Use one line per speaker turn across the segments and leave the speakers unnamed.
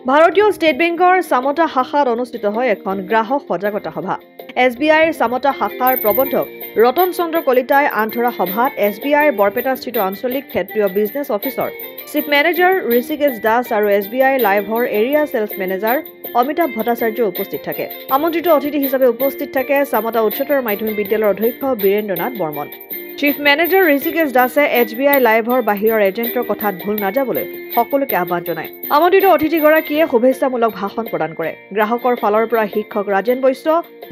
ভাৰতীয় ষ্টেট বেংকৰ চামতা শাখাত অনুষ্ঠিত হয় এখন গ্ৰাহক সজাগতা সভা। SBIৰ চামতা শাখাৰ প্ৰবন্ধক ৰতন চন্দ্ৰ কলিতাই আনধৰা সভাত SBIৰ বৰপেটাস্থিত আঞ্চলিক ক্ষেত্ৰীয় বিজনেছ অফিচৰ চিফ মেনেজাৰ ঋষিকেশ দাস আৰু SBI লাইভৰ area sales manager Amitabh Bhattacharya উপস্থিত থাকে। আমন্ত্ৰিত অতিথি হিচাপে উপস্থিত থাকে চামতা উচ্চতৰ মাধ্যমিক বিদ্যালয়ৰ অধ্যক্ষ বীৰেন্দ্ৰনাথ বৰ্মন। চিফ মেনেজাৰ ঋষিকেশ দাসে SBI লাইভৰ বাহিৰৰ এজেণ্টৰ কথাত ভুল নাযাবলৈ সকলোকে আহ্বান জনায়। আমন্ত্ৰিত অতিথিগৰাকীয়ে শুভেচ্ছামূলক ভাষণ প্ৰদান কৰে। গ্ৰাহকৰ ফালৰ পৰা শিক্ষক ৰাজেন বৈশ্য,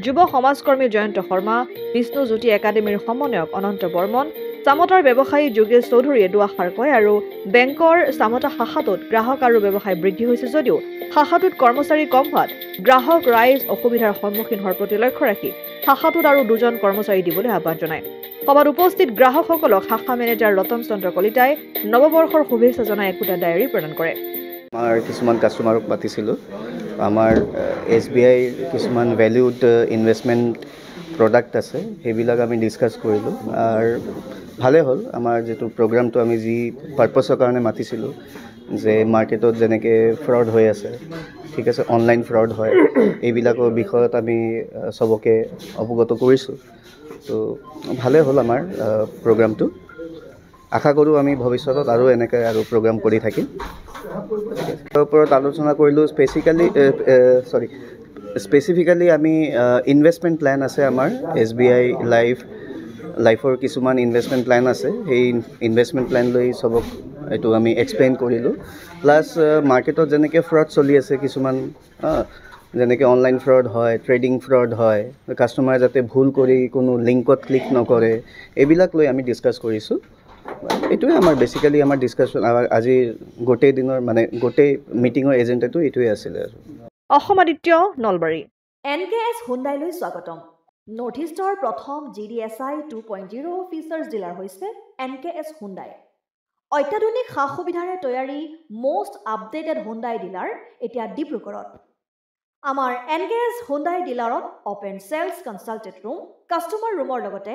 যুৱ সমাজকৰ্মী জয়ন্ত শৰ্মা, বিষ্ণু জ্যোতি একাডেমীৰ সমন্বয়ক অনন্ত বৰ্মন, চামতাৰ ব্যৱসায়ী যোগেশ চৌধুৰীয়ে দুআষাৰ কয় আৰু বেংকৰ চামতা শাখাটোত গ্ৰাহক আৰু ব্যৱসায় বৃদ্ধি হৈছে যদিও শাখাটোত কৰ্মচাৰী কম হোৱাত গ্ৰাহক ৰাইজ অসুবিধাৰ সন্মুখীন হোৱাৰ প্ৰতি লক্ষ্য ৰাখি শাখাটোত আৰু 2জন কৰ্মচাৰী দিবলৈ আহ্বান জনায়। সভাত উপস্থিত গ্ৰাহকসকলক শাখা মেনেজাৰ ৰতন চন্দ্ৰ কলিতাই নৱবৰ্ষৰ শুভেচ্ছা জনাই একোটা ডায়েৰী প্ৰদান কৰে।
আমাৰ কিছুমান কাষ্টমাৰক মাতিছিলোঁ। আমাৰ SBIৰ কিছুমান ভেলিউড ইনভেষ্টমেণ্ট প্ৰডাক্ট আছে, সেইবিলাক আমি ডিছকাছ কৰিলোঁ। আৰু ভালে হ'ল আমাৰ যিটো প্ৰগ্ৰামটো আমি যি পাৰ্পছৰ কাৰণে মাতিছিলোঁ, যে মাৰ্কেটত যেনেকৈ ফ্ৰড হৈ আছে, ঠিক আছে, অনলাইন ফ্ৰড হয়, এইবিলাকৰ বিষয়ত আমি চবকে অৱগত কৰিছোঁ। তো ভালে হ'ল আমাৰ প্ৰগ্ৰামটো। আশা কৰোঁ আমি ভৱিষ্যতত আৰু এনেকৈ আৰু প্ৰগ্ৰাম কৰি থাকিম। তাৰ ওপৰত আলোচনা কৰিলোঁ। স্পেচিফিকেলি আমি ইনভেষ্টমেণ্ট প্লেন আছে আমাৰ SBI লাইফৰ কিছুমান ইনভেষ্টমেণ্ট প্লেন আছে। সেই ইনভেষ্টমেণ্ট প্লেন লৈ চবক এইটো আমি এক্সপ্লেইন কৰিলোঁ। প্লাছ মাৰ্কেটত যেনেকৈ ফ্ৰড চলি আছে কিছুমান, যেনেকৈ অনলাইন ফ্ৰড হয়, ট্ৰেডিং ফ্ৰড হয়, কাষ্টমাৰ যাতে ভুল কৰি কোনো লিংকত ক্লিক নকৰে, এইবিলাক লৈ আমি ডিছকাছ কৰিছোঁ। এইটোৱে আমাৰ বেচিকেলি আমাৰ ডিছকাশ্যন আজি গোটেই দিনৰ গোটেই মিটিঙৰ এজেণ্ডাটো এইটোৱে আছিলে।
অসম আদিত্য, নলবাৰী। NKS হুণ্ডাইলৈ স্বাগতম। নৰ্থ ইষ্টৰ প্ৰথম GDSI 2.0 ফিচাৰ্ছ ডিলাৰ হৈছে NKS হুণ্ডাই। অত্যাধুনিক সা সুবিধাৰে তৈয়াৰী মষ্ট আপডেটেড হুণ্ডাই ডিলাৰ এতিয়া ডিব্ৰুগড়ত। আমাৰ NKS হুণ্ডাই ডিলাৰত open sales consulted room, customer ৰুমৰ লগতে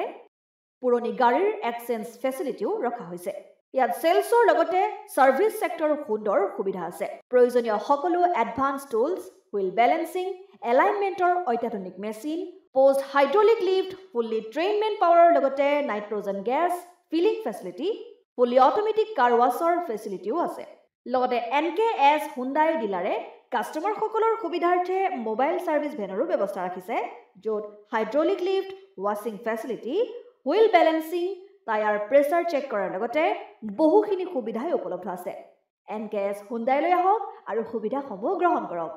পুৰণি গাড়ীৰ এক্সচেঞ্জ ফেচিলিটিও ৰখা হৈছে। ইয়াত চেলছৰ লগতে ছাৰ্ভিচ ছেক্টৰৰ সুন্দৰ সুবিধা আছে। প্ৰয়োজনীয় সকলো এডভান্স টুলছ, হুইল বেলেন্সিং, এলাইনমেণ্টৰ অত্যাধুনিক machine, post hydraulic lift, fully train man পাৱাৰৰ লগতে nitrogen gas filling facility, fully automatic car washer ফেচিলিটিও আছে। লগতে NKS হুণ্ডাই ডিলাৰে কাষ্টমাৰসকলৰ সুবিধাৰ্থে মোবাইল ছাৰ্ভিচ ভেনৰো ব্যৱস্থা ৰাখিছে, য'ত হাইড্ৰলিক লিফ্ট, ৱাশ্বিং facility, wheel balancing, tyre pressure check কৰাৰ লগতে বহুখিনি সুবিধাই উপলব্ধ আছে। NKS হুণ্ডাইলৈ আহক আৰু সুবিধাসমূহ গ্ৰহণ কৰক।